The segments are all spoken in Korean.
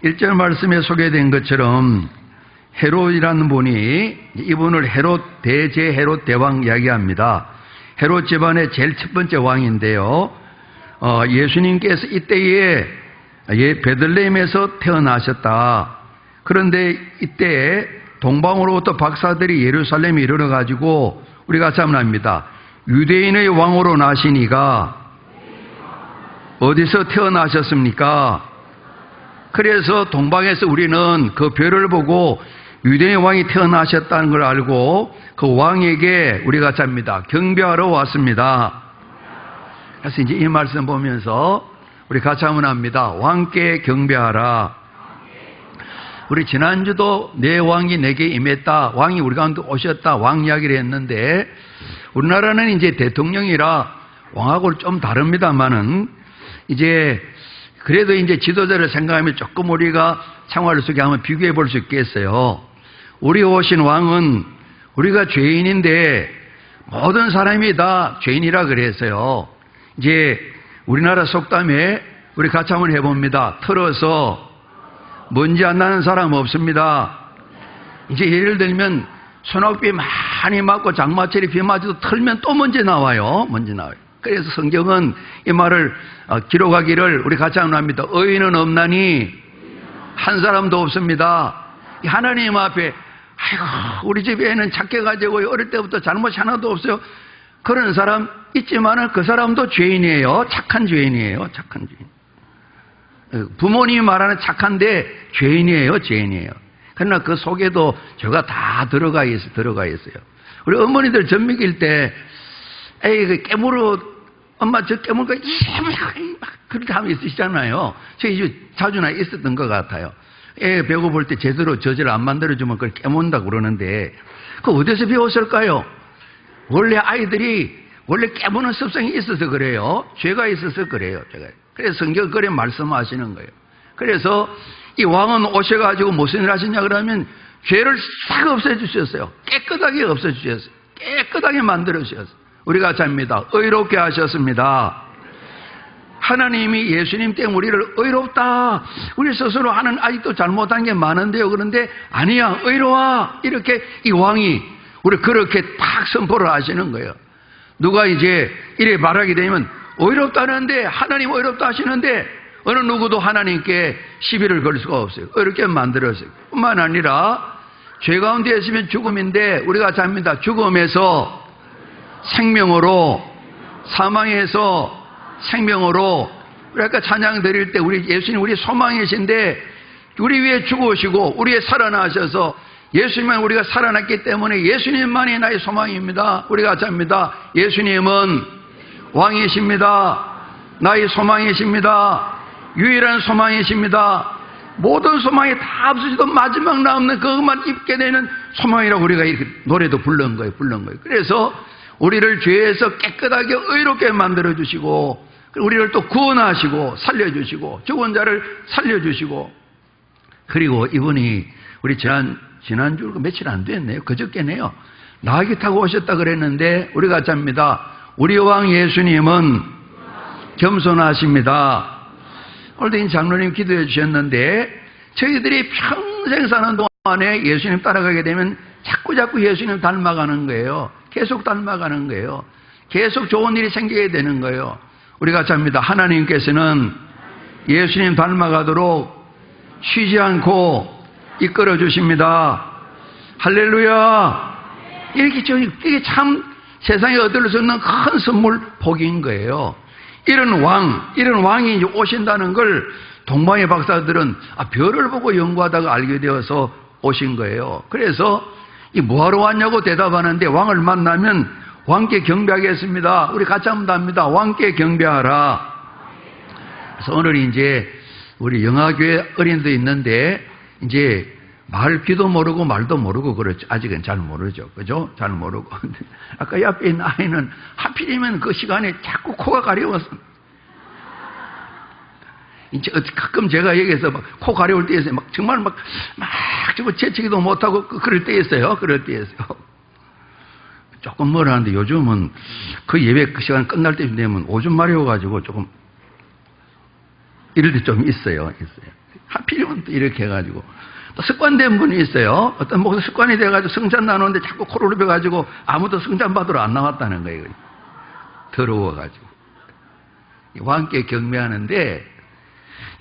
1절 말씀에 소개된 것처럼 헤롯이라는 분이, 이분을 헤롯 대제 헤롯 대왕 이야기합니다. 헤롯 집안의 제일 첫 번째 왕인데요. 예수님께서 이때에 베들레헴에서 태어나셨다. 그런데 이때 동방으로부터 박사들이 예루살렘에 이르러 가지고 우리가 참납니다. 유대인의 왕으로 나시니가 어디서 태어나셨습니까? 그래서 동방에서 우리는 그 별을 보고 유대인 왕이 태어나셨다는 걸 알고 그 왕에게 우리가 잡니다. 경배하러 왔습니다. 그래서 이제 이 말씀 보면서 우리 같이 한번 합니다. 왕께 경배하라. 우리 지난주도 내 왕이 내게 임했다. 왕이 우리 가운데 오셨다. 왕 이야기를 했는데 우리나라는 이제 대통령이라 왕하고는 좀 다릅니다만은 이제 그래도 이제 지도자를 생각하면 조금 우리가 생활 속에 한번 비교해 볼 수 있겠어요. 우리 오신 왕은 우리가 죄인인데 모든 사람이 다 죄인이라 그랬어요. 이제 우리나라 속담에 우리 같이 한번 해봅니다. 털어서 먼지 안 나는 사람 없습니다. 이제 예를 들면 소낙비 많이 맞고 장마철에 비 맞아도 털면 또 먼지 나와요. 먼지 나와요. 그래서 성경은 이 말을 기록하기를 우리 같이 한번 합니다. 의인은 없나니 한 사람도 없습니다. 하나님 앞에 아이고 우리 집에는 착해가지고 어릴 때부터 잘못이 하나도 없어요. 그런 사람 있지만은 그 사람도 죄인이에요. 착한 죄인이에요. 착한 죄인. 부모님이 말하는 착한데 죄인이에요. 죄인이에요. 그러나 그 속에도 죄가 다 들어가 있어요. 우리 어머니들 젖 먹일 때 에이 그 깨물어 엄마 저 깨물고 막 그렇게 하면 있으시잖아요. 저희 자주나 있었던 것 같아요. 애 배고플 때 제대로 젖을 안 만들어주면 그걸 깨문다고 그러는데 그 어디서 배웠을까요? 원래 아이들이 원래 깨무는 습성이 있어서 그래요. 죄가 있어서 그래요. 그래서 성경 그래 말씀하시는 거예요. 그래서 이 왕은 오셔가지고 무슨 일 하셨냐 그러면 죄를 싹 없애주셨어요. 깨끗하게 없애주셨어요. 깨끗하게 만들어주셨어요. 우리가 잡니다. 의롭게 하셨습니다. 하나님이 예수님 때문에 우리를 의롭다. 우리 스스로 하는 아직도 잘못한 게 많은데요. 그런데 아니야 의로워. 이렇게 이 왕이 우리 그렇게 딱 선포를 하시는 거예요. 누가 이제 이래 말하게 되면 의롭다는데 하나님 의롭다 하시는데 어느 누구도 하나님께 시비를 걸 수가 없어요. 이렇게 만들었어요. 뿐만 아니라 죄 가운데 있으면 죽음인데 우리가 잡니다. 죽음에서 생명으로, 사망에서 생명으로. 그러니까 찬양 드릴 때 우리 예수님 우리 소망이신데 우리 위해 죽으시고 우리 위해 살아나셔서 예수님만 우리가 살아났기 때문에 예수님만이 나의 소망입니다. 우리가 잡니다. 예수님은 왕이십니다. 나의 소망이십니다. 유일한 소망이십니다. 모든 소망이 다 없어지도 마지막 남는 그것만 입게 되는 소망이라고 우리가 이렇게 노래도 부른 거예요. 그래서 우리를 죄에서 깨끗하게 의롭게 만들어주시고 우리를 또 구원하시고 살려주시고 죽은 자를 살려주시고 그리고 이분이 우리 지난주 며칠 안 됐네요. 그저께네요. 나귀 타고 오셨다 그랬는데 우리가 잡니다. 우리 왕 예수님은 겸손하십니다. 오늘도 장로님 기도해 주셨는데 저희들이 평생 사는 동안에 예수님 따라가게 되면 자꾸 예수님 닮아가는 거예요. 계속 닮아가는 거예요. 계속 좋은 일이 생기게 되는 거예요. 우리가 잡니다. 하나님께서는 예수님 닮아가도록 쉬지 않고 이끌어 주십니다. 할렐루야. 이게 참 세상에 얻을 수 없는 큰 선물 복인 거예요. 이런 왕이 오신다는 걸 동방의 박사들은 별을 보고 연구하다가 알게 되어서 오신 거예요. 그래서 이 뭐하러 왔냐고 대답하는데 왕을 만나면 왕께 경배하겠습니다. 우리 같이 한번 합니다. 왕께 경배하라. 그래서 오늘 이제 우리 영화교회 어린이도 있는데 이제 말귀도 모르고 말도 모르고 그렇죠. 아직은 잘 모르죠. 그죠? 잘 모르고. 아까 옆에 있는 아이는 하필이면 그 시간에 자꾸 코가 가려워서. 이제 가끔 제가 여기서 막 코 가려울 때 있어요. 정말 재치기도 못하고 그럴 때 있어요. 조금 뭐라는데 요즘은 그 예배 그 시간 끝날 때쯤 되면 오줌 마려워가지고 조금 이럴 때 좀 있어요. 하필이면 또 이렇게 해가지고. 또 습관된 분이 있어요. 어떤 목사 습관이 돼가지고 성찬 나누는데 자꾸 코를 벼가지고 아무도 성찬 받으러 안 나왔다는 거예요. 더러워가지고. 왕께 경배하는데,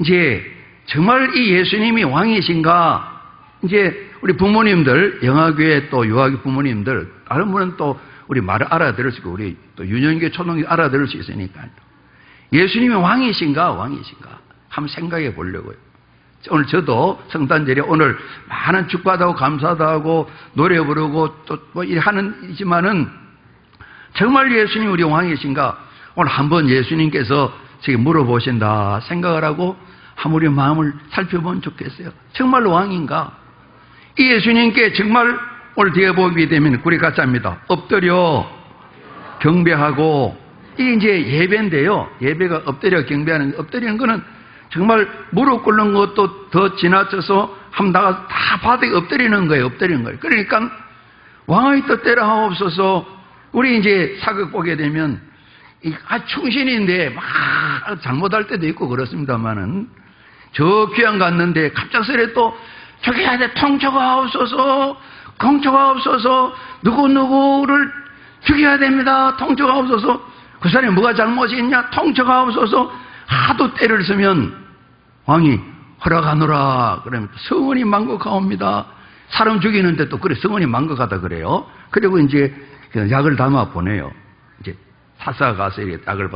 이제 정말 이 예수님이 왕이신가? 이제 우리 부모님들, 영화교회 또 유아교 부모님들, 다른 분은 또 우리 말을 알아들을 수 있고, 우리 또 유년교 초등교 알아들을 수 있으니까. 예수님이 왕이신가? 왕이신가? 한번 생각해 보려고요. 오늘 저도 성탄절에 오늘 많은 축복하다고 감사도 하고 노래 부르고 또 뭐 하는이지만은 정말 예수님 우리 왕이신가? 오늘 한번 예수님께서 지금 물어보신다 생각을 하고 한번 우리 마음을 살펴보면 좋겠어요. 정말 왕인가? 이 예수님께 정말 오늘 뒤에 보게 되면 우리 같이 합니다. 엎드려 경배하고, 이게 이제 예배인데요. 예배가 엎드리는 거는 정말 무릎 꿇는 것도 더 지나쳐서 한다가 다 바닥에 엎드리는 거예요. 그러니까 왕의 뜻대로 하옵소서. 우리 이제 사극 보게 되면 충신인데 막 잘못할 때도 있고 그렇습니다만은 저 귀양 갔는데 갑작스레 또 저기야 돼 통촉하옵소서, 공촉하옵소서, 누구를 죽여야 됩니다. 통촉하옵소서. 그 사람이 뭐가 잘못이 있냐? 통촉하옵소서. 하도 때를 쓰면 왕이 허락하노라 그러면 성원이 만극하옵니다. 사람 죽이는데 또 그래 성원이 만극하다 그래요. 그리고 이제 약을 담아 보내요. 이제 사사가 가서 약을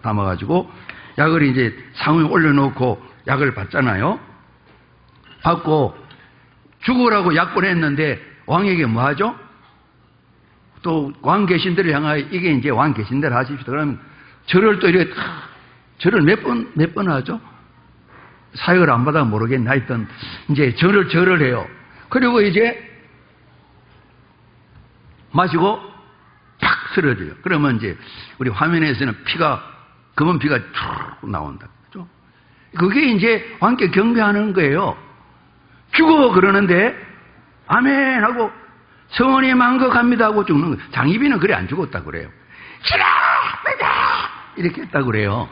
담아가지고 약을 이제 상위에 올려놓고 약을 받잖아요. 받고 죽으라고 약 보냈는데 왕에게 뭐 하죠? 또 왕 계신 대로 향하여 이게 이제 왕 계신 대로 하십시오. 그러면 절을 또 이렇게 절을 몇 번 하죠? 사역을 안 받아 모르겠네. 하여튼 이제 절을 해요. 그리고 이제 마시고 팍 쓰러져요. 그러면 이제 우리 화면에서는 검은 피가 쭉 나온다. 그죠? 그게 이제 왕께 경배하는 거예요. 죽어 그러는데 아멘 하고 성원이 만극합니다 하고 죽는 거예요. 장희빈은 그래 안 죽었다 그래요. 싫어! 이렇게 했다 그래요.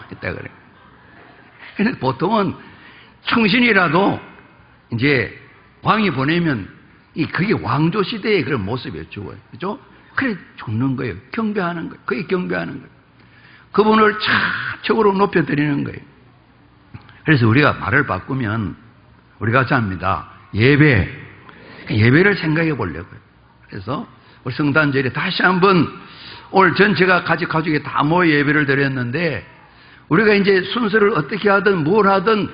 그래서 보통은 충신이라도 이제 왕이 보내면 그게 왕조 시대의 그런 모습이에요. 죽어요. 그죠? 그래 죽는 거예요. 경배하는 거예요. 그게 경배하는 거예요. 그분을 차적으로 높여드리는 거예요. 그래서 우리가 말을 바꾸면 우리가 합니다. 예배를 생각해 보려고요. 그래서 우리 성탄절에 다시 한번 오늘 전체가 가족이 다 모여 예배를 드렸는데 우리가 이제 순서를 어떻게 하든 뭘 하든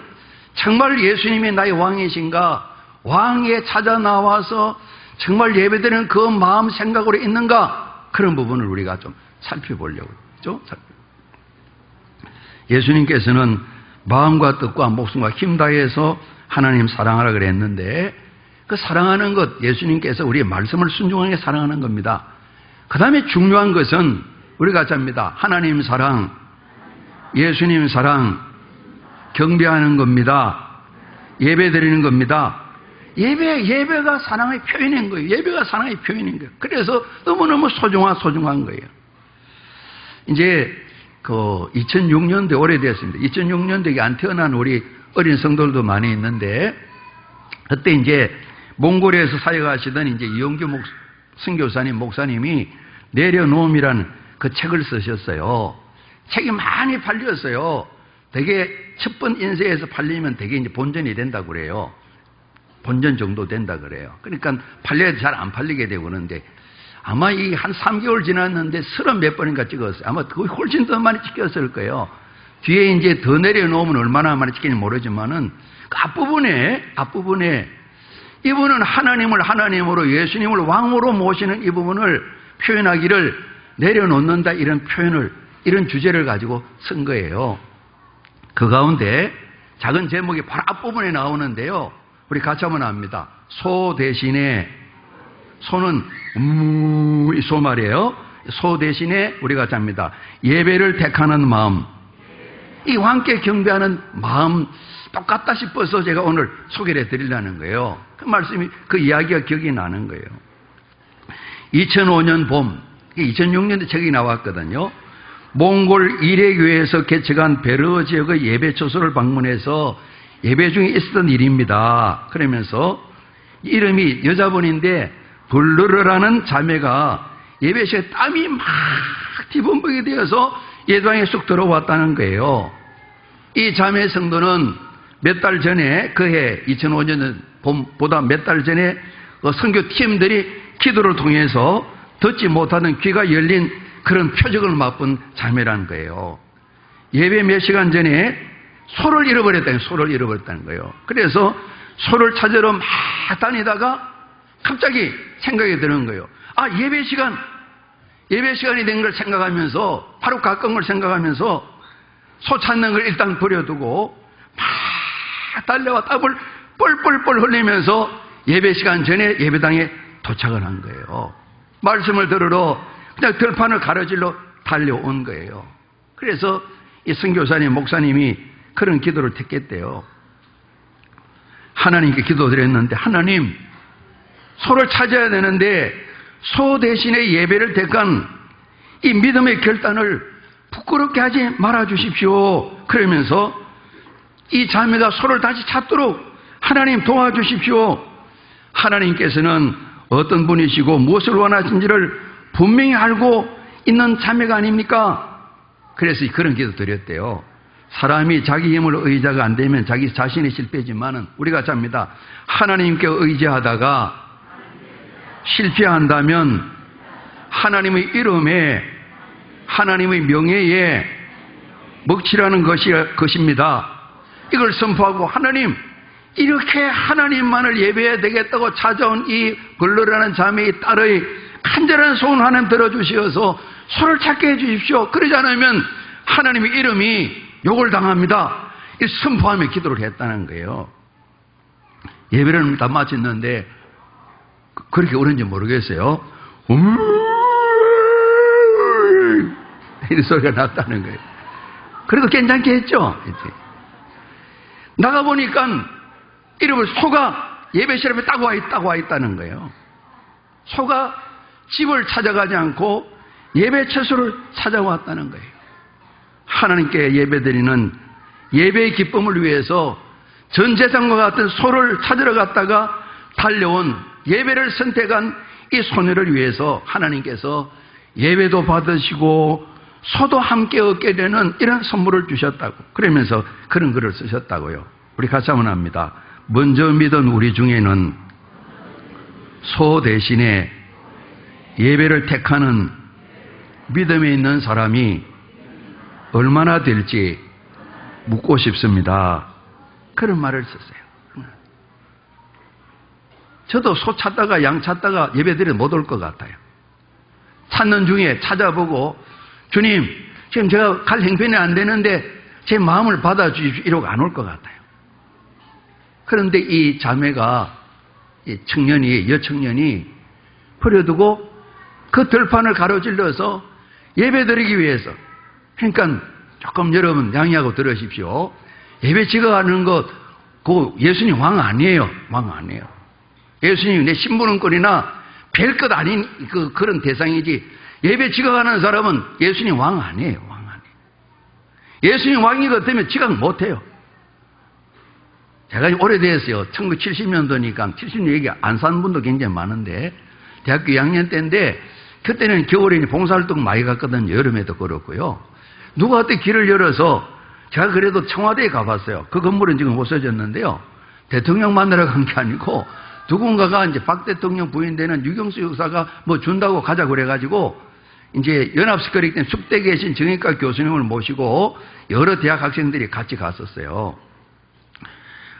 정말 예수님이 나의 왕이신가? 왕에 찾아 나와서 정말 예배드리는 그 마음 생각으로 있는가? 그런 부분을 우리가 좀 살펴보려고요. 그렇죠? 예수님께서는 마음과 뜻과 목숨과 힘 다해서 하나님 사랑하라 그랬는데 그 사랑하는 것, 예수님께서 우리의 말씀을 순종하게 사랑하는 겁니다. 그 다음에 중요한 것은 우리가 합니다. 하나님 사랑, 예수님 사랑, 경배하는 겁니다. 예배 드리는 겁니다. 예배가 사랑의 표현인 거예요. 예배가 사랑의 표현인 거예요. 그래서 너무너무 소중한 거예요. 이제 2006년도에 오래됐습니다. 2006년도에 안 태어난 우리 어린 성도들도 많이 있는데 그때 이제 몽골에서 사역하시던 이제 이용규 선교사님 목사님이 내려놓음이라는 그 책을 쓰셨어요. 책이 많이 팔렸어요. 되게 첫 번 인쇄해서 팔리면 되게 이제 본전이 된다고 그래요. 본전 정도 된다 그래요. 그러니까 팔려도 잘 안 팔리게 되고 그러는데 아마 이 한 3개월 지났는데 30몇 번인가 찍었어요. 아마 거의 훨씬 더 많이 찍혔을 거예요. 뒤에 이제 더 내려놓으면 얼마나 많이 찍히는지 모르지만은 그 앞부분에 이분은 하나님을 하나님으로 예수님을 왕으로 모시는 이 부분을 표현하기를 내려놓는다 이런 표현을 이런 주제를 가지고 쓴 거예요. 그 가운데 작은 제목이 바로 앞부분에 나오는데요. 우리 같이 한번 합니다. 소 대신에 소는 이 소 말이에요. 소 대신에 우리가 같이 합니다. 예배를 택하는 마음. 이 왕께 경배하는 마음 똑같다 싶어서 제가 오늘 소개를 해드리려는 거예요. 그 말씀이 그 이야기가 기억이 나는 거예요. 2005년 봄 2006년도 책이 나왔거든요. 몽골 이레교에서 개척한 베르 지역의 예배 처소를 방문해서 예배 중에 있었던 일입니다. 그러면서 이름이 여자분인데 블르르라는 자매가 예배 시간에 땀이 막 뒤범벅이 되어서 예배당에 쑥 들어왔다는 거예요. 이 자매 성도는 몇 달 전에 그해 2005년 봄보다 몇 달 전에 선교 팀들이 기도를 통해서 듣지 못하던 귀가 열린 그런 표적을 맛본 자매라는 거예요. 예배 몇 시간 전에 소를 잃어버렸다는 거예요. 그래서 소를 찾으러 막 다니다가 갑자기 생각이 드는 거예요. 아, 예배 시간이 된 걸 생각하면서, 바로 가까운 걸 생각하면서 소 찾는 걸 일단 버려두고 막 달려와 땀을 뻘뻘뻘 흘리면서 예배 시간 전에 예배당에 도착을 한 거예요. 말씀을 들으러 그냥 들판을 가로질러 달려온 거예요. 그래서 이 선교사님, 목사님이 그런 기도를 택했대요. 하나님께 기도드렸는데, 하나님, 소를 찾아야 되는데 소 대신에 예배를 택한 이 믿음의 결단을 부끄럽게 하지 말아주십시오. 그러면서 이 자매가 소를 다시 찾도록 하나님 도와주십시오. 하나님께서는 어떤 분이시고 무엇을 원하신지를 분명히 알고 있는 자매가 아닙니까? 그래서 그런 기도 드렸대요. 사람이 자기 힘을 의지가 안 되면 자기 자신이 실패지만은 우리가 잡니다. 하나님께 의지하다가 실패한다면 하나님의 이름에, 하나님의 명예에 먹칠하는 것입니다. 이걸 선포하고, 하나님, 이렇게 하나님만을 예배해야 되겠다고 찾아온 이 블르라는 자매의 딸의 간절한 소원 하나님 들어주시어서 소를 찾게 해주십시오. 그러지 않으면 하나님의 이름이 욕을 당합니다. 이 선포하며 기도를 했다는 거예요. 예배를 다 마쳤는데 그렇게 오는지 모르겠어요. 이런 소리가 났다는 거예요. 그래도 괜찮게 했죠. 나가보니까 이름을 소가 예배실에 딱 와 있다는 거예요. 소가 집을 찾아가지 않고 예배 처소를 찾아왔다는 거예요. 하나님께 예배드리는 예배의 기쁨을 위해서 전 재산과 같은 소를 찾으러 갔다가 달려온 예배를 선택한 이 소녀를 위해서 하나님께서 예배도 받으시고 소도 함께 얻게 되는 이런 선물을 주셨다고, 그러면서 그런 글을 쓰셨다고요. 우리 같이 한번 합니다. 먼저 믿은 우리 중에는 소 대신에 예배를 택하는 믿음에 있는 사람이 얼마나 될지 묻고 싶습니다. 그런 말을 썼어요. 저도 소 찾다가 양 찾다가 예배드려 못 올 것 같아요. 찾는 중에 찾아보고, 주님, 지금 제가 갈 형편이 안 되는데 제 마음을 받아주십시오, 이러고 안 올 것 같아요. 그런데 이 자매가, 이 여청년이 버려두고 그 들판을 가로질러서 예배드리기 위해서, 그러니까 조금 여러분 양해하고 들으십시오. 예배 지어가는 것, 그 예수님 왕 아니에요. 왕 아니에요. 예수님 내 신부름꾼이나 뵐 것 아닌 그런 대상이지, 예배 지각하는 사람은 예수님 왕 아니에요. 왕 아니에요. 예수님 왕이 같으면 지각 못해요. 제가 오래됐어요. 1970년도니까 70년 얘기 안 산 분도 굉장히 많은데, 대학교 2학년 때인데 그때는 겨울에 봉사활동 많이 갔거든요. 여름에도 그렇고요. 누가 그때 길을 열어서, 제가 그래도 청와대에 가봤어요. 그 건물은 지금 없어졌는데요. 대통령 만나러 간 게 아니고 누군가가 이제 박 대통령 부인 되는 유경수 여사가 뭐 준다고 가자 그래가지고 이제 연합스크립 때 숙대에 계신 정형외과 교수님을 모시고 여러 대학 학생들이 같이 갔었어요.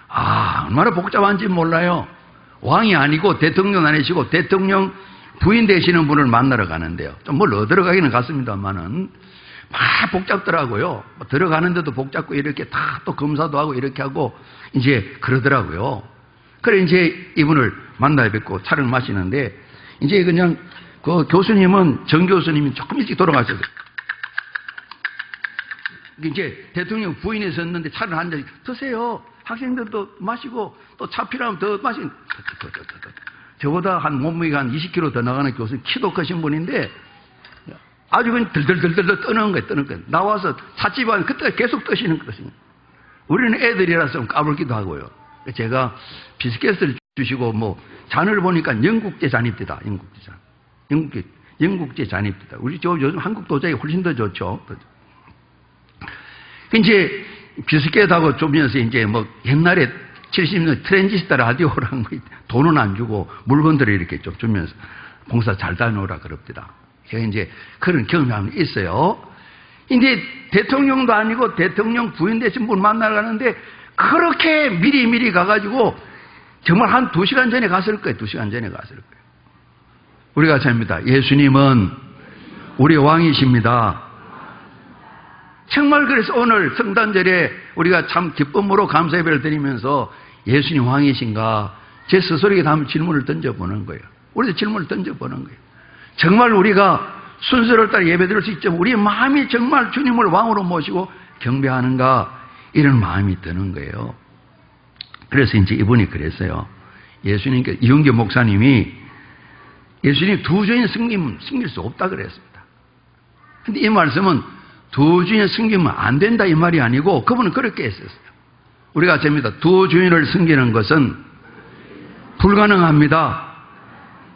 아, 얼마나 복잡한지 몰라요. 왕이 아니고 대통령 아니시고 대통령 부인 되시는 분을 만나러 가는데요. 좀 뭘 얻으러 가기는 갔습니다만은 막 복잡더라고요. 들어가는데도 복잡고 이렇게 다 또 검사도 하고 이렇게 하고 이제 그러더라고요. 그래 이제 이분을 만나 뵙고 차를 마시는데, 이제 그냥 그 교수님은, 정 교수님이 조금 일찍 돌아가셨어요. 이제 대통령 부인이 섰는데 차를 한 잔 드세요. 학생들도 마시고 또 차 필요하면 더 마시고. 저보다 한 몸무게가 한 20kg 더 나가는 교수님, 키도 크신 분인데 아주 그냥 들들들들 떠는 거예요. 떠는 거예요. 나와서 찻집에 가면 그때 계속 떠시는 것입니다. 우리는 애들이라서 까불기도 하고요. 제가 비스켓을 주시고 잔을 보니까 영국제 잔입니다. 영국제 잔. 영국제 잔입니다. 우리 요즘 한국 도자기 훨씬 더 좋죠. 이제 비스켓하고 주면서 이제 옛날에 70년 트랜지스터 라디오랑 돈은 안 주고 물건들을 이렇게 좀 주면서 봉사 잘 다녀오라 그럽니다. 제가 이제 그런 경험이 있어요. 이제 대통령도 아니고 대통령 부인 되신 분 만나러 가는데 그렇게 미리 가가지고 정말 한 2시간 전에 갔을 거예요. 2시간 전에 갔을 거예요. 우리가 잡니다. 예수님은 우리 왕이십니다. 정말 그래서 오늘 성탄절에 우리가 참 기쁨으로 감사 예배를 드리면서 예수님 왕이신가 제 스스로에게 한번 질문을 던져보는 거예요. 우리도 질문을 던져보는 거예요. 정말 우리가 순서를 따라 예배드릴 수 있지만 우리 마음이 정말 주님을 왕으로 모시고 경배하는가 이런 마음이 드는 거예요. 그래서 이제 이분이 그랬어요. 예수님께 이용규 목사님이 예수님 두 주인 숨길 수 없다 그랬습니다. 근데 이 말씀은 두 주인 숨기면 안 된다 이 말이 아니고 그분은 그렇게 했었어요. 우리가 됩니다. 두 주인을 숨기는 것은 불가능합니다.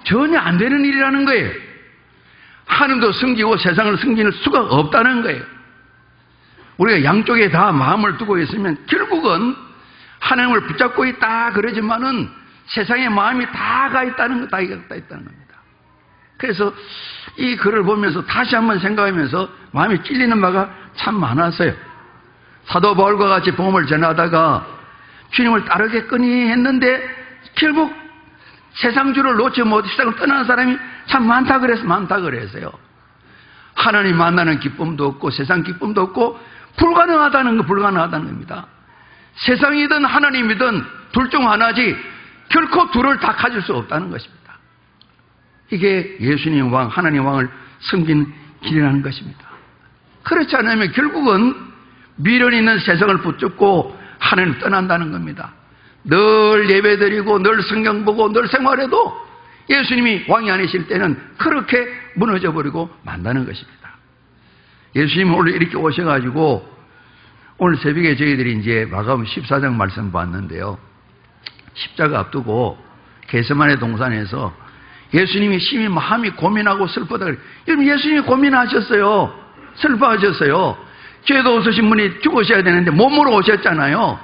전혀 안 되는 일이라는 거예요. 하나님도 숨기고 세상을 숨기는 수가 없다는 거예요. 우리가 양쪽에 다 마음을 두고 있으면 결국은 하나님을 붙잡고 있다 그러지만은 세상에 마음이 다 가 있다는 거, 다 있다는 겁니다. 그래서 이 글을 보면서 다시 한번 생각하면서 마음이 찔리는 바가 참 많았어요. 사도 바울과 같이 복음을 전하다가 주님을 따르겠거니 했는데 결국 세상주를 놓지 못해 세상을 떠나는 사람이 참 많다 그랬어요. 하나님 만나는 기쁨도 없고 세상 기쁨도 없고 불가능하다는 겁니다. 세상이든 하나님이든 둘 중 하나지 결코 둘을 다 가질 수 없다는 것입니다. 이게 예수님 왕, 하나님 왕을 섬기는 길이라는 것입니다. 그렇지 않으면 결국은 미련 있는 세상을 붙잡고 하나님을 떠난다는 겁니다. 늘 예배드리고 늘 성경 보고 늘 생활해도 예수님이 왕이 아니실 때는 그렇게 무너져버리고 만다는 것입니다. 예수님이 오늘 이렇게 오셔가지고 오늘 새벽에 저희들이 이제 마가복음 14장 말씀 봤는데요. 십자가 앞두고 겟세마네 동산에서 예수님이 심히 마음이 고민하고 슬프다. 여러분 예수님이 고민하셨어요. 슬퍼하셨어요. 죄도 없으신 분이 죽으셔야 되는데 몸으로 오셨잖아요.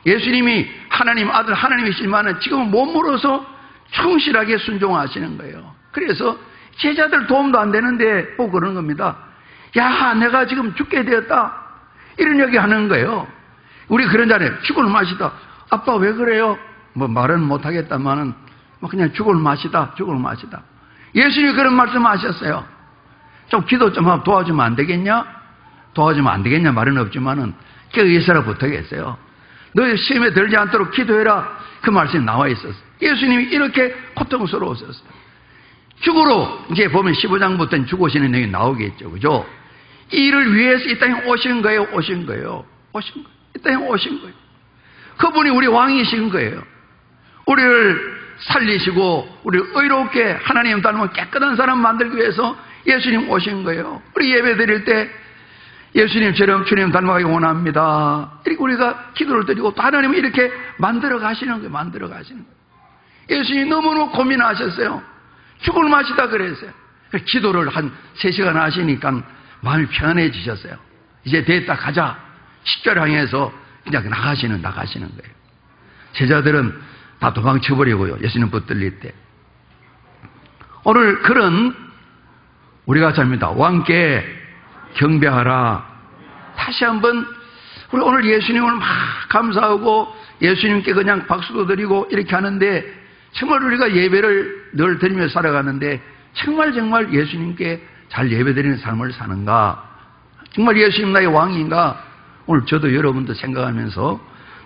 예수님이 하나님 아들 하나님이시지만 지금은 몸으로서 충실하게 순종하시는 거예요. 그래서 제자들 도움도 안 되는데 보고 그러는 겁니다. 야, 내가 지금 죽게 되었다. 이런 얘기 하는 거예요. 우리 그런 자리에 죽을 맛이다. 아빠 왜 그래요? 말은 못하겠다마는 그냥 죽을 맛이다. 예수님이 그런 말씀 하셨어요. 좀 기도 좀 하면 도와주면 안 되겠냐? 도와주면 안 되겠냐 말은 없지만은 그 의사를 부탁했어요. 너희 시험에 들지 않도록 기도해라. 그 말씀이 나와 있었어요. 예수님이 이렇게 고통스러웠었어요. 죽으러 이제 보면 15장부터는 죽으시는 내용이 나오겠죠. 그죠? 이 일을 위해서 이 땅에 오신 거예요. 이 땅에 오신 거예요. 그분이 우리 왕이신 거예요. 우리를 살리시고 우리 의롭게 하나님 닮은 깨끗한 사람 만들기 위해서 예수님 오신 거예요. 우리 예배 드릴 때 예수님처럼 주님 닮아가기 원합니다. 이렇게 우리가 기도를 드리고 또 하나님은 이렇게 만들어 가시는 거예요. 예수님이 너무너무 고민하셨어요. 죽을 맛이다 그랬어요. 기도를 한 3시간 하시니까 마음이 편안해지셨어요. 이제 됐다 가자. 십자를 향해서 그냥 나가시는 거예요. 제자들은 다 도망쳐버리고요. 예수님 붙들릴 때. 오늘 그런 우리가 잡니다. 왕께 경배하라. 다시 한번 우리 오늘 예수님을 막 감사하고 예수님께 그냥 박수도 드리고 이렇게 하는데 정말 우리가 예배를 늘 드리며 살아가는데 정말 예수님께 잘 예배드리는 삶을 사는가? 정말 예수님 나의 왕인가? 오늘 저도 여러분도 생각하면서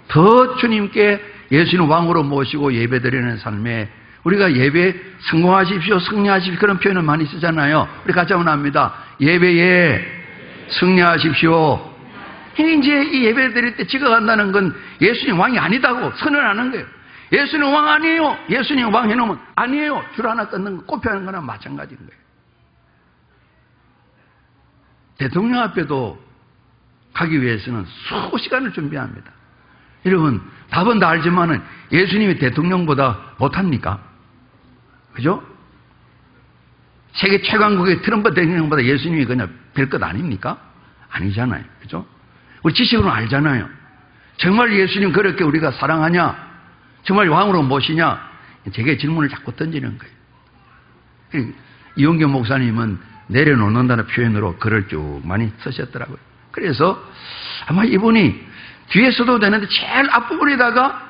더 주님께 예수님 왕으로 모시고 예배드리는 삶에 우리가 예배 성공하십시오, 승리하십시오 그런 표현을 많이 쓰잖아요. 우리 같이 한번 합니다. 예배에 승리하십시오. 이제 이 예배 드릴 때 지각한다는 건 예수님 왕이 아니다고 선언하는 거예요. 예수님 왕 아니에요. 예수님 왕 해놓으면 아니에요. 줄 하나 끊는 거, 꼽혀하는 거나 마찬가지인 거예요. 대통령 앞에도 가기 위해서는 수시간을 준비합니다. 여러분, 답은 다 알지만은 예수님이 대통령보다 못합니까? 그죠? 세계 최강국의 트럼프 대통령보다 예수님이 그냥 별 것 아닙니까? 아니잖아요. 그죠? 우리 지식으로는 알잖아요. 정말 예수님 그렇게 우리가 사랑하냐? 정말 왕으로 모시냐? 제게 질문을 자꾸 던지는 거예요. 이용경 목사님은 내려놓는다는 표현으로 글을 쭉 많이 쓰셨더라고요. 그래서 아마 이분이 뒤에 써도 되는데 제일 앞부분에다가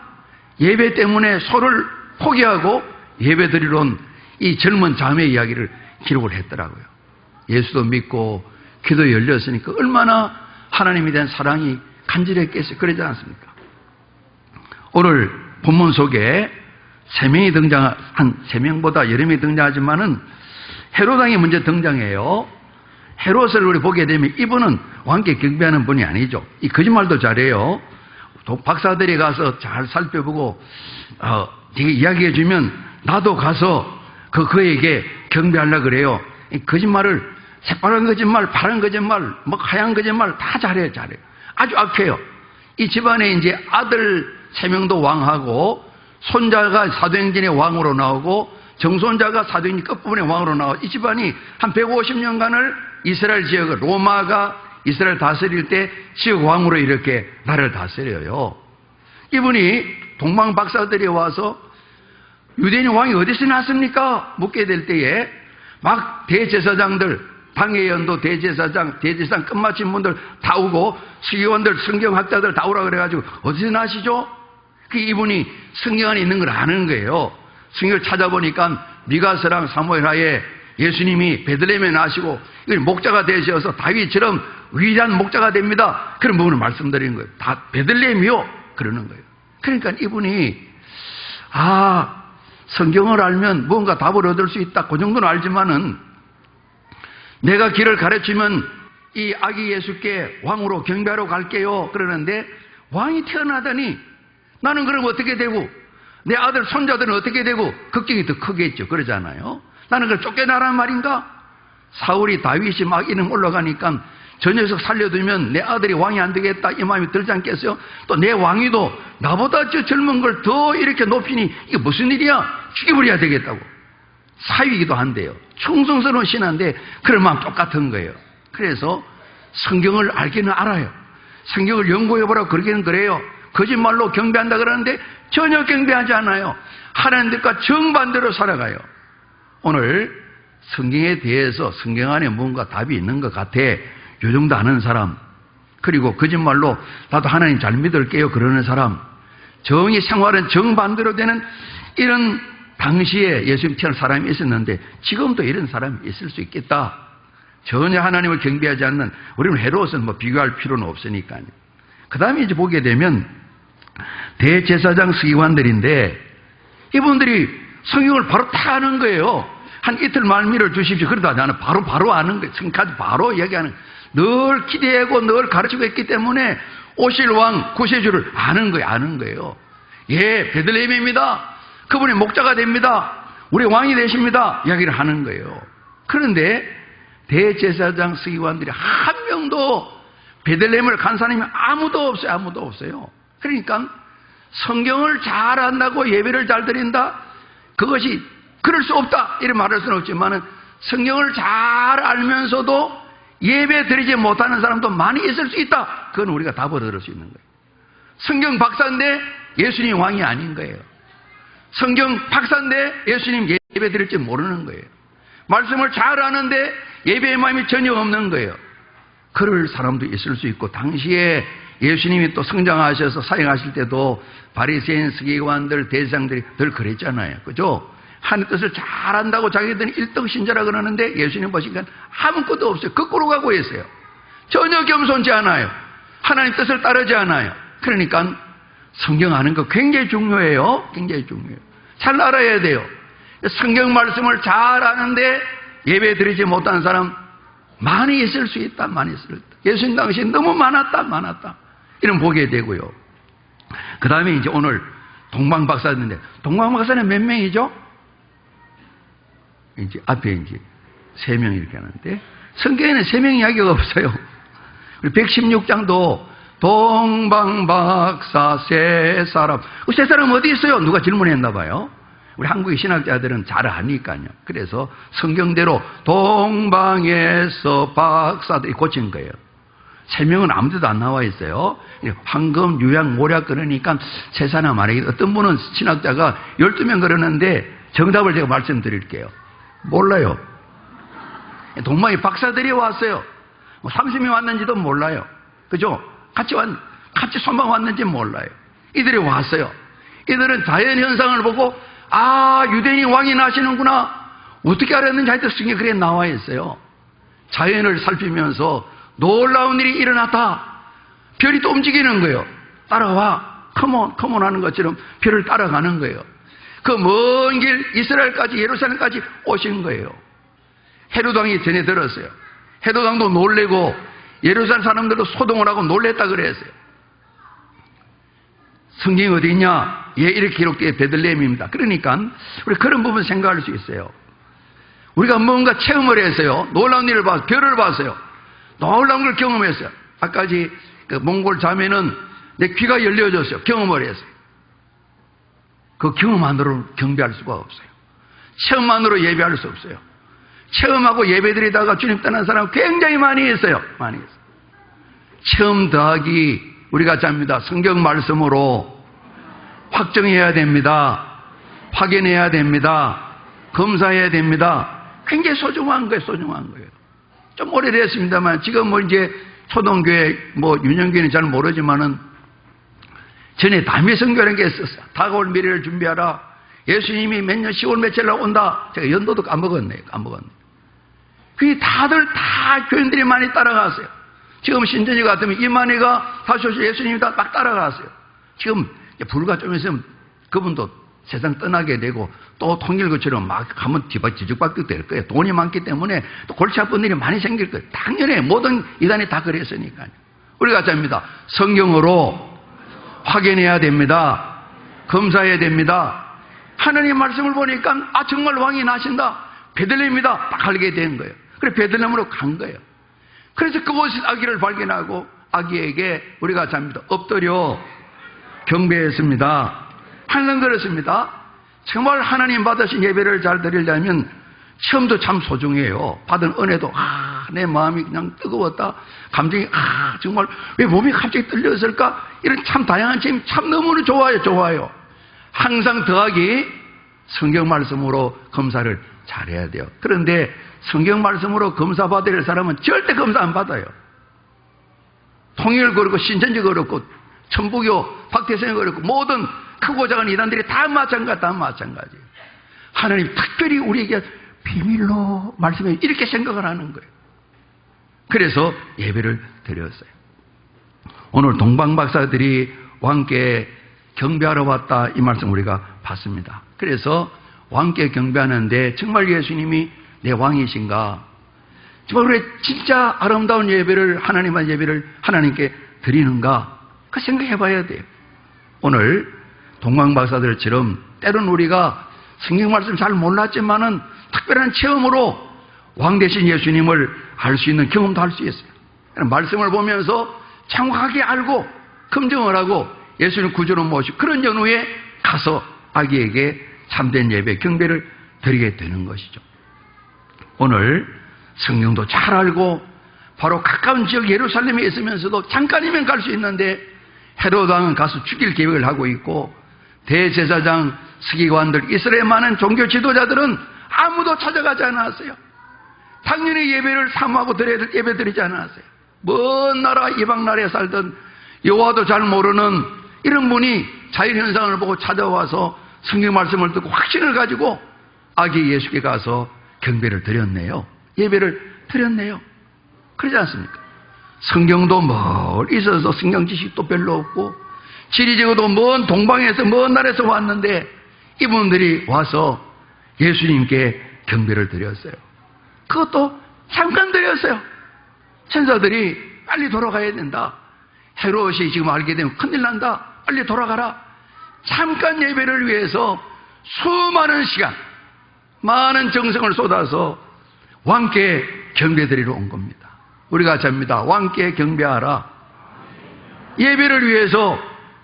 예배 때문에 소를 포기하고 예배 드리러 온 이 젊은 자매 이야기를 기록을 했더라고요. 예수도 믿고 귀도 열렸으니까 얼마나 하나님에 대한 사랑이 간절했겠어요. 그러지 않습니까? 오늘 본문 속에 세 명이 한 세 명보다 여러 명이 등장하지만은 헤롯 왕이 먼저 등장해요. 헤롯을 우리 보게 되면 이분은 왕께 경배하는 분이 아니죠. 이 거짓말도 잘해요. 박사들이 가서 잘 살펴보고 되게 이야기해 주면 나도 가서 그에게 경배하려고 그래요. 이 거짓말을 새파란 거짓말, 파란 거짓말, 뭐 하얀 거짓말 다 잘해요. 아주 악해요. 이 집안에 이제 아들 3명도 왕하고 손자가 사도행전의 왕으로 나오고 정손자가 사도행전 끝부분의 왕으로 나오고 이 집안이 한 150년간을 이스라엘 지역을 로마가 이스라엘 다스릴 때 지역 왕으로 이렇게 나라를 다스려요. 이분이 동방 박사들이 와서 유대인 왕이 어디서 났습니까? 묻게 될 때에 막 대제사장들, 방해연도 대제사장 끝마친 분들 다 오고 서기관들, 성경학자들 다 오라 그래가지고 어디서 나시죠? 이분이 성경 안에 있는 걸 아는 거예요. 성경을 찾아보니까 미가서랑 사무엘하에 예수님이 베들레헴에 나시고 목자가 되셔서 다윗처럼 위대한 목자가 됩니다. 그런 부분을 말씀드리는 거예요. 다 베들레헴이요. 그러는 거예요. 그러니까 이분이 성경을 알면 뭔가 답을 얻을 수 있다. 그 정도는 알지만은 내가 길을 가르치면 이 아기 예수께 왕으로 경배하러 갈게요. 그러는데 왕이 태어나더니 나는 그럼 어떻게 되고 내 아들 손자들은 어떻게 되고 걱정이 더 크겠죠. 그러잖아요. 나는 그걸 쫓겨나란 말인가? 사울이 다윗이 막 이름 올라가니까 저 녀석 살려두면 내 아들이 왕이 안 되겠다 이 마음이 들지 않겠어요? 또 내 왕위도 나보다 저 젊은 걸 더 이렇게 높이니 이게 무슨 일이야? 죽여버려야 되겠다고. 사위이기도 한데요. 충성스러운 신한데 그런 마음 똑같은 거예요. 그래서 성경을 알기는 알아요. 성경을 연구해보라고 그러기는 그래요. 거짓말로 경배한다 그러는데 전혀 경배하지 않아요. 하나님들과 정반대로 살아가요. 오늘 성경에 대해서 성경 안에 뭔가 답이 있는 것 같아. 요 정도 아는 사람, 그리고 거짓말로 나도 하나님 잘 믿을게요 그러는 사람, 정의 생활은 정반대로 되는 이런 당시에 예수님 태어난 사람이 있었는데 지금도 이런 사람이 있을 수 있겠다. 전혀 하나님을 경배하지 않는 우리는 헤롯은 뭐 비교할 필요는 없으니까요. 그 다음에 이제 보게 되면 대제사장 서기관들인데 이분들이 성경을 바로 다 아는 거예요. 한 이틀 말미를 주십시오. 그러다 나는 바로 아는 거예요. 지금까지 바로 얘기하는 거예요. 늘 기대하고 늘 가르치고 있기 때문에 오실 왕 구세주를 아는 거예요. 예, 베들레헴입니다. 그분이 목자가 됩니다. 우리 왕이 되십니다. 이야기를 하는 거예요. 그런데 대제사장 서기관들이 한 명도 베들레헴을 간 사람이 아무도 없어요. 그러니까 성경을 잘 안다고 예배를 잘 드린다? 그것이 그럴 수 없다 이런 말할 수는 없지만 성경을 잘 알면서도 예배 드리지 못하는 사람도 많이 있을 수 있다. 그건 우리가 답을 얻을 수 있는 거예요. 성경 박사인데 예수님 왕이 아닌 거예요. 성경 박사인데 예수님 예배 드릴지 모르는 거예요. 말씀을 잘 아는데 예배의 마음이 전혀 없는 거예요. 그럴 사람도 있을 수 있고, 당시에 예수님이 또 성장하셔서 사역하실 때도 바리새인 서기관들 대제사장들이 늘 그랬잖아요. 그죠? 하나님 뜻을 잘 안다고 자기들은 1등 신자라 그러는데 예수님 보시니까 아무것도 없어요. 거꾸로 가고 있어요. 전혀 겸손치 않아요. 하나님 뜻을 따르지 않아요. 그러니까 성경 아는 거 굉장히 중요해요. 굉장히 중요해요. 잘 알아야 돼요. 성경 말씀을 잘 아는데 예배 드리지 못하는 사람 많이 있을 수 있다. 많이 있을 수 있다. 예수님 당시 너무 많았다. 이런 보게 되고요. 그 다음에 이제 오늘 동방박사였는데, 동방박사는 몇 명이죠? 이제 앞에 이제 3명 이렇게 하는데, 성경에는 세명 이야기가 없어요. 우리 116장도 동방박사 세 사람. 세 사람 어디 있어요? 누가 질문했나 봐요. 우리 한국의 신학자들은 잘 아니까요. 그래서 성경대로 동방에서 박사들이 고친 거예요. 세 명은 아무데도 안 나와 있어요. 황금, 유약, 모략 그러니까 세 사람 아니에요. 어떤 분은 신학자가 12명 그러는데 정답을 제가 말씀드릴게요. 몰라요. 동방에 박사들이 왔어요. 30명 왔는지도 몰라요. 그죠? 같이 손방 왔는지 몰라요. 이들이 왔어요. 이들은 자연현상을 보고 유대인이 왕이 나시는구나. 어떻게 알았는지 하여튼 성경에 그래 나와 있어요. 자연을 살피면서 놀라운 일이 일어났다. 별이 또 움직이는 거예요. 따라와. 컴온 하는 것처럼 별을 따라가는 거예요. 그 먼 길 이스라엘까지 예루살렘까지 오신 거예요. 헤롯 왕이 전해 들었어요. 헤롯 왕도 놀래고 예루살렘 사람들도 소동을 하고 놀랬다 그랬어요. 성경이 어디 있냐? 이렇게 기록되어 베들레헴입니다. 그러니까 우리 그런 부분 생각할 수 있어요. 우리가 뭔가 체험을 했어요. 놀라운 일을 봤어요. 별을 봤어요. 놀라운 걸 경험했어요. 아까지 그 몽골 자매는 내 귀가 열려졌어요. 경험을 했어요. 그 경험만으로 경배할 수가 없어요. 체험만으로 예배할 수 없어요. 체험하고 예배드리다가 주님 떠난 사람 굉장히 많이 있어요. 많이 있어요. 체험 더하기 우리가 잡니다. 성경 말씀으로 확정해야 됩니다. 확인해야 됩니다. 검사해야 됩니다. 굉장히 소중한 거예요. 소중한 거예요. 좀 오래됐습니다만 지금 이제 초동교회 유년교회는 잘 모르지만은 전에 담의선교라는 게 있었어요. 다가올 미래를 준비하라. 예수님이 몇 년 10월 며칠 날 온다. 제가 연도도 까먹었네요. 그게 다들 다 교인들이 많이 따라갔어요. 지금 신전이 같으면 이만희가 다시 오셔 예수님이 다 막 따라갔어요. 지금 불과 좀 있으면 그분도 세상 떠나게 되고 또 통일교처럼 막 가면 뒤죽박죽 될 거예요. 돈이 많기 때문에 또 골치 아픈 일이 많이 생길 거예요. 당연히 모든 이단이 다 그랬으니까요. 우리가 잡니다. 성경으로 확인해야 됩니다. 검사해야 됩니다. 하나님 말씀을 보니까 정말 왕이 나신다. 베들레헴이다. 딱 알게 된 거예요. 그래서 베들레헴으로 간 거예요. 그래서 그곳에 아기를 발견하고 아기에게 우리가 잡니다. 엎드려 경배했습니다. 항상 그렇습니다. 정말 하나님 받으신 예배를 잘 드리려면 처음도 참 소중해요. 받은 은혜도 내 마음이 그냥 뜨거웠다. 감정이 정말 왜 몸이 갑자기 떨렸을까? 이런 참 다양한 점이 참 너무나 좋아요. 항상 더하기 성경 말씀으로 검사를 잘해야 돼요. 그런데 성경 말씀으로 검사 받아야 될 사람은 절대 검사 안 받아요. 통일 그렇고 신천지 그렇고 천부교 박태성이 그렇고 모든 크고 작은 이단들이 다 마찬가지. 하나님 특별히 우리에게 비밀로 말씀해 이렇게 생각을 하는 거예요. 그래서 예배를 드렸어요. 오늘 동방박사들이 왕께 경배하러 왔다 이 말씀 우리가 봤습니다. 그래서 왕께 경배하는데 정말 예수님이 내 왕이신가? 정말 우리 진짜 아름다운 예배를 하나님한 예배를 하나님께 드리는가? 그 생각해 봐야 돼요. 오늘 동방박사들처럼 때론 우리가 성경 말씀 잘 몰랐지만은 특별한 체험으로 왕 대신 예수님을 알 수 있는 경험도 할 수 있어요. 말씀을 보면서 정확하게 알고 검증을 하고 예수님 구주로 모시고 그런 연후에 가서 아기에게 참된 예배 경배를 드리게 되는 것이죠. 오늘 성경도 잘 알고 바로 가까운 지역 예루살렘에 있으면서도 잠깐이면 갈 수 있는데 헤롯 왕은 가서 죽일 계획을 하고 있고 대제사장, 서기관들, 이스라엘 많은 종교 지도자들은 아무도 찾아가지 않았어요. 당연히 예배를 사모하고 예배 드리지 않았어요. 먼 나라 이방 나라에 살던 여호와도 잘 모르는 이런 분이 자연현상을 보고 찾아와서 성경 말씀을 듣고 확신을 가지고 아기 예수께 가서 경배를 드렸네요. 예배를 드렸네요. 그러지 않습니까? 성경도 멀리 있어서 성경 지식도 별로 없고 지리적으로도 먼 동방에서 먼 나라에서 왔는데 이분들이 와서 예수님께 경배를 드렸어요. 그것도 잠깐 드렸어요. 천사들이 빨리 돌아가야 된다. 헤롯이 지금 알게 되면 큰일 난다. 빨리 돌아가라. 잠깐 예배를 위해서 수많은 시간, 많은 정성을 쏟아서 왕께 경배드리러 온 겁니다. 우리가 잡니다. 왕께 경배하라. 예배를 위해서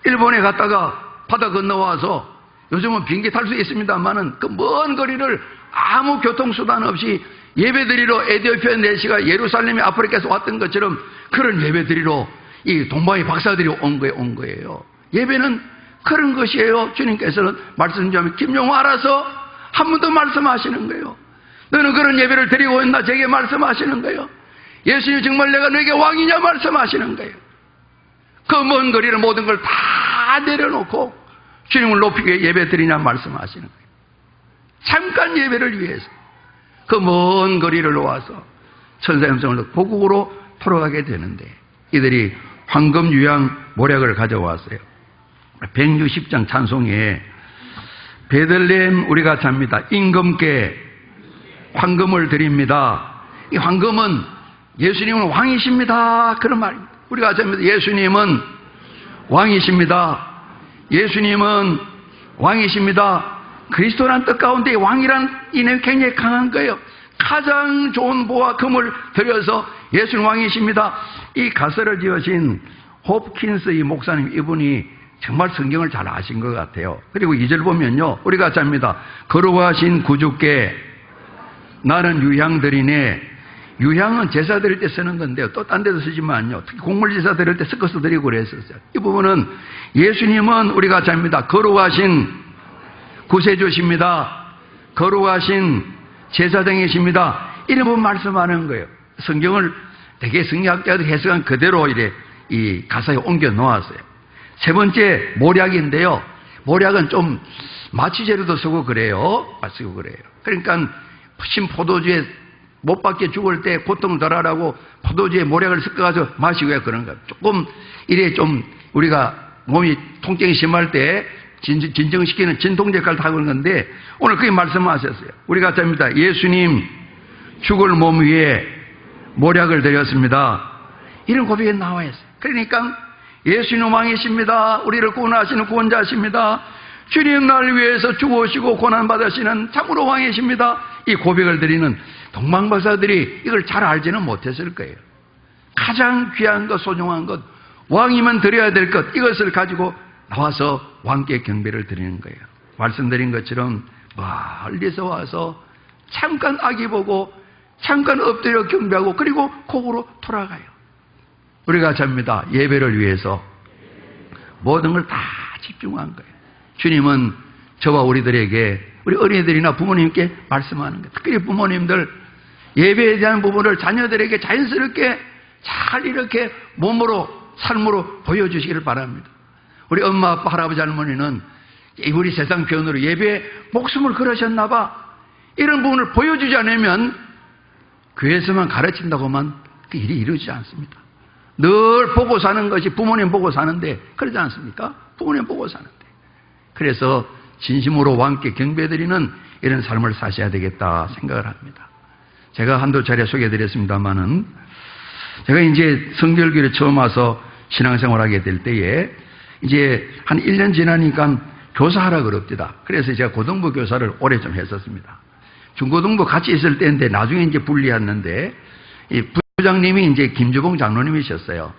일본에 갔다가 바다 건너와서 요즘은 비행기 탈 수 있습니다만은 그 먼 거리를 아무 교통수단 없이 예배드리러 에티오피아 내시가 예루살렘에 아프리카에서 왔던 것처럼 그런 예배드리러 이 동방의 박사들이 온 거예요. 예배는 그런 것이에요. 주님께서는 말씀 좀 김용호 알아서 한 번 더 말씀하시는 거예요. 너는 그런 예배를 드리고 있나? 제게 말씀하시는 거예요. 예수님 정말 내가 너에게 왕이냐? 말씀하시는 거예요. 그 먼 거리를 모든 걸 다 내려놓고 주님을 높이기 위해 예배 드리냐? 말씀하시는 거예요. 잠깐 예배를 위해서 그 먼 거리를 와서 천사의 음성을 듣고 고국으로 돌아가게 되는데 이들이 황금 유향 모략을 가져왔어요. 160장 찬송에 베들레헴 우리가 잡니다. 임금께 황금을 드립니다. 이 황금은 예수님은 왕이십니다. 그런 말입니다. 우리가 잡니다. 예수님은 왕이십니다. 예수님은 왕이십니다. 그리스도란 뜻 가운데 왕이란 이념이 굉장히 강한 거예요. 가장 좋은 보화 금을 들여서 예수는 왕이십니다. 이 가설을 지으신 홉킨스 이 목사님 이분이 정말 성경을 잘 아신 것 같아요. 그리고 2절 보면요. 우리가 잡니다. 거룩하신 구주께 나는 유향 드리네. 유향은 제사 드릴 때 쓰는 건데요. 또 딴 데도 쓰지만요. 특히 곡물 제사 드릴 때 섞어서 드리고 그랬었어요. 이 부분은 예수님은 우리가 잡니다. 거룩하신 구세주십니다. 거룩하신 제사장이십니다. 이런 부분 말씀하는 거예요. 성경을 되게 성경학자들 해석한 그대로 이래 이 가사에 옮겨 놓았어요. 세 번째 모략인데요. 모략은 좀 마취제로도 쓰고 그래요. 쓰고 그래요. 그러니까 신 포도주에 못 받게 죽을 때 고통 덜하라고 포도주에 모략을 섞어가지고 마시고야 그런 거예요. 조금 이래 좀 우리가 몸이 통증이 심할 때 진정시키는 진통제 역할을 하고 있는 건데 오늘 그게 말씀하셨어요. 우리가 잡니다. 예수님 죽을 몸 위에 모략을 드렸습니다. 이런 고백이 나와 있어요. 그러니까 예수님 왕이십니다. 우리를 구원하시는 구원자십니다. 주님 나를 위해서 죽으시고 고난받으시는 참으로 왕이십니다. 이 고백을 드리는 동방박사들이 이걸 잘 알지는 못했을 거예요. 가장 귀한 것, 소중한 것, 왕이면 드려야 될 것, 이것을 가지고 나와서 왕께 경배를 드리는 거예요. 말씀드린 것처럼 멀리서 와서 잠깐 아기 보고 잠깐 엎드려 경배하고 그리고 곡으로 돌아가요. 우리가 잡니다. 예배를 위해서 모든 걸 다 집중한 거예요. 주님은 저와 우리들에게 우리 어린이들이나 부모님께 말씀하는 거예요. 특히 부모님들 예배에 대한 부분을 자녀들에게 자연스럽게 잘 이렇게 몸으로 삶으로 보여주시기를 바랍니다. 우리 엄마, 아빠, 할아버지, 할머니는 우리 세상 표현으로 예배에 목숨을 걸으셨나 봐. 이런 부분을 보여주지 않으면 교회에서만 가르친다고만 그 일이 이루어지지 않습니다. 늘 보고 사는 것이 부모님 보고 사는데 그러지 않습니까? 부모님 보고 사는데. 그래서 진심으로 왕께 경배드리는 이런 삶을 사셔야 되겠다 생각을 합니다. 제가 한두 차례 소개해드렸습니다만은 제가 이제 성결교회에 처음 와서 신앙생활하게 될 때에 이제 한 1년 지나니까 교사하라 그럽니다. 그래서 제가 고등부 교사를 오래 좀 했었습니다. 중고등부 같이 있을 때인데 나중에 이제 분리했는데 이 부장님이 이제 김주봉 장로님이셨어요.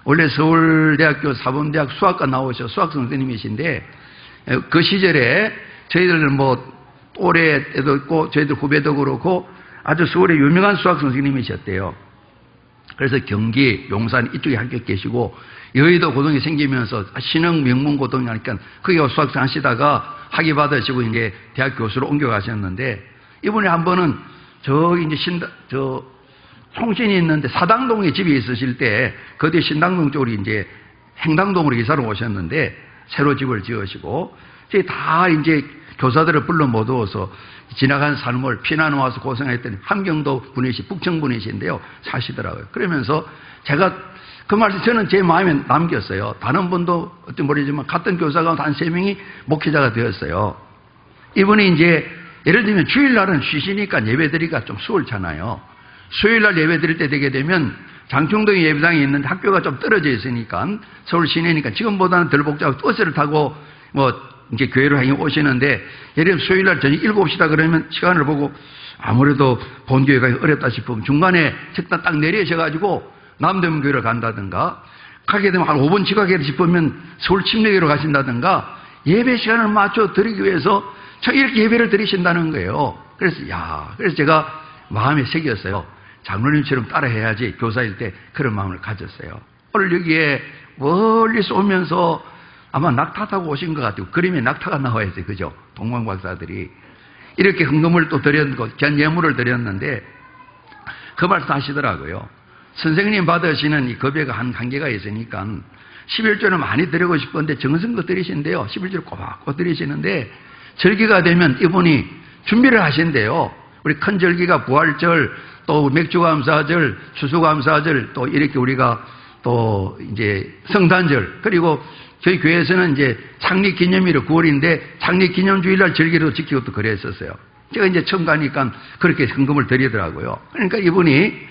원래 서울대학교 사범대학 수학과 나오셔 수학 선생님이신데 그 시절에 저희들 뭐 또래 때도 있고 저희들 후배도 그렇고 아주 서울의 유명한 수학 선생님이셨대요. 그래서 경기, 용산 이쪽에 학교 계시고 여의도 고등이 생기면서 신흥 명문 고등이 하니까 거기 수학생 하시다가 학위 받으시고 이제 대학 교수로 옮겨가셨는데 이분이 한 번은 저기 이제 송신이 있는데 사당동에 집이 있으실 때 그 뒤에 신당동 쪽으로 이제 행당동으로 이사를 오셨는데 새로 집을 지으시고 저희 다 이제 교사들을 불러 모두어서 지나간 삶을 피난 와서 고생했더니 함경도 분이시 북청 분이신데요 사시더라고요. 그러면서 제가 그 말씀 저는 제 마음에 남겼어요. 다른 분도 어떻게 모르지만 같은 교사가 한 3명이 목회자가 되었어요. 이분이 이제 예를 들면 주일날은 쉬시니까 예배드리기가 좀 수월잖아요. 수요일날 예배드릴 때 되게 되면 장충동에 예배당이 있는데 학교가 좀 떨어져 있으니까 서울 시내니까 지금보다는 덜 복잡하고 버스를 타고 뭐 이제 교회로 오시는데 예를 들면 수요일날 저녁 7시다 그러면 시간을 보고 아무래도 본교회가 어렵다 싶으면 중간에 식당 딱 내리셔가지고 남대문교회를 간다든가, 가게 되면 한 5분 지각해 싶으면 서울 침례교회로 가신다든가, 예배 시간을 맞춰 드리기 위해서 이렇게 예배를 드리신다는 거예요. 그래서 제가 마음에 새겼어요. 장로님처럼 따라해야지, 교사일 때 그런 마음을 가졌어요. 오늘 여기에 멀리서 오면서 아마 낙타 타고 오신 것 같아요. 그림에 낙타가 나와야지, 그죠? 동방박사들이. 이렇게 헌금을 또 드렸고, 귀한 예물을 드렸는데, 그 말씀 하시더라고요. 선생님 받으시는 이 급여가 한 한계가 있으니까 11조는 많이 드리고 싶은데 정성껏 드리신대요. 11조를 꼬박꼬박 드리시는데, 절기가 되면 이분이 준비를 하신대요. 우리 큰 절기가 부활절, 또 맥주감사절, 추수감사절, 또 이렇게 우리가 또 이제 성탄절, 그리고 저희 교회에서는 이제 창립기념일이 9월인데 창립기념주일날 절기로 지키고 또 그랬었어요. 제가 이제 처음 가니까 그렇게 헌금을 드리더라고요. 그러니까 이분이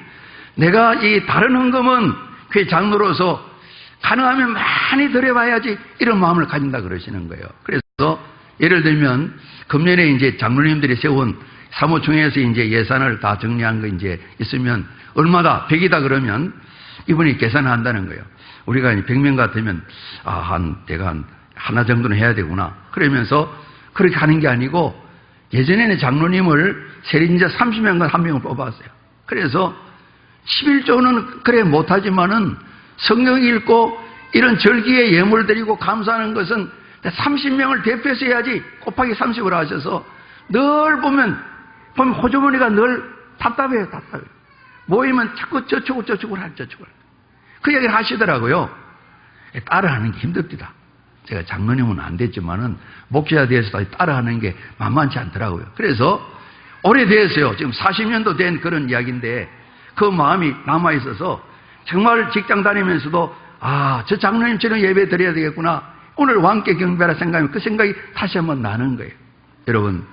내가 이 다른 헌금은 교회 장로로서 가능하면 많이 드려봐야지 이런 마음을 가진다 그러시는 거예요. 그래서 예를 들면 금년에 이제 장로님들이 세운 사무총회에서 이제 예산을 다 정리한 거 이제 있으면 얼마다 100이다 그러면 이분이 계산을 한다는 거예요. 우리가 100명 같으면 내가 하나 정도는 해야 되구나. 그러면서 그렇게 하는 게 아니고 예전에는 장로님을 세린자 30명간 한 명을 뽑았어요. 그래서 11조는 그래 못하지만은 성경 읽고 이런 절기에 예물 드리고 감사하는 것은 30명을 대표해서 해야지 곱하기 30을 하셔서 늘 보면 호주머니가 늘 답답해요. 모이면 자꾸 저축을 할 저축을. 그 얘기를 하시더라고요. 따라하는 게 힘듭니다. 제가 장로님은 안 됐지만은 목회자 돼서 따라하는 게 만만치 않더라고요. 그래서 오래됐어요. 지금 40년도 된 그런 이야기인데 그 마음이 남아있어서 정말 직장 다니면서도 저 장로님처럼 예배 드려야 되겠구나. 오늘 왕께 경배하라 생각하면 그 생각이 다시 한번 나는 거예요. 여러분,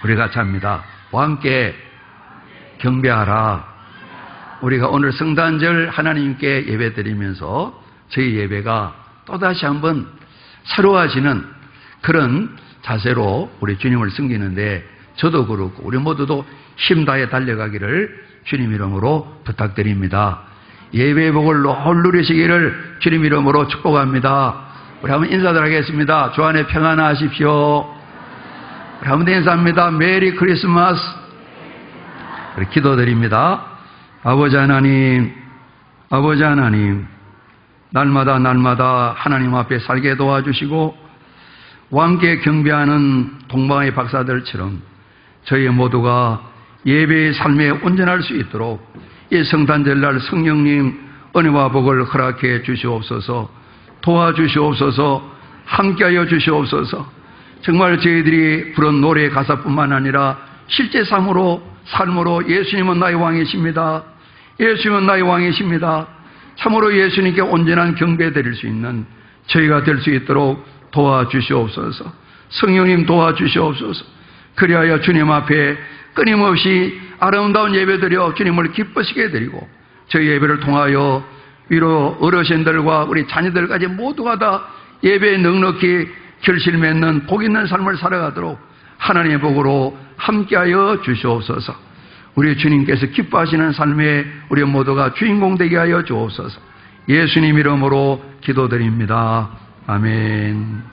우리가 잡니다. 왕께 경배하라. 우리가 오늘 성탄절 하나님께 예배 드리면서 저희 예배가 또다시 한번 새로워지는 그런 자세로 우리 주님을 섬기는데 저도 그렇고 우리 모두도 힘다해 달려가기를 주님 이름으로 부탁드립니다. 예배의 복을 널 누리시기를 주님 이름으로 축복합니다. 우리 한번 인사들 하겠습니다. 주 안에 평안하십시오. 우리 한번 인사합니다. 메리 크리스마스. 우리 기도드립니다. 아버지 하나님, 날마다 하나님 앞에 살게 도와주시고 왕께 경배하는 동방의 박사들처럼 저희 모두가 예배의 삶에 온전할 수 있도록 이 성탄절날 성령님 은혜와 복을 허락해 주시옵소서, 도와주시옵소서, 함께하여 주시옵소서. 정말 저희들이 부른 노래 가사뿐만 아니라 실제 삶으로 예수님은 나의 왕이십니다. 예수님은 나의 왕이십니다. 참으로 예수님께 온전한 경배 드릴 수 있는 저희가 될 수 있도록 도와주시옵소서. 성령님 도와주시옵소서. 그리하여 주님 앞에 끊임없이 아름다운 예배 드려 주님을 기쁘시게 드리고 저희 예배를 통하여 위로 어르신들과 우리 자녀들까지 모두가 다 예배에 넉넉히 결실 맺는 복 있는 삶을 살아가도록 하나님의 복으로 함께하여 주시옵소서. 우리 주님께서 기뻐하시는 삶에 우리 모두가 주인공 되게 하여 주옵소서. 예수님 이름으로 기도드립니다. 아멘.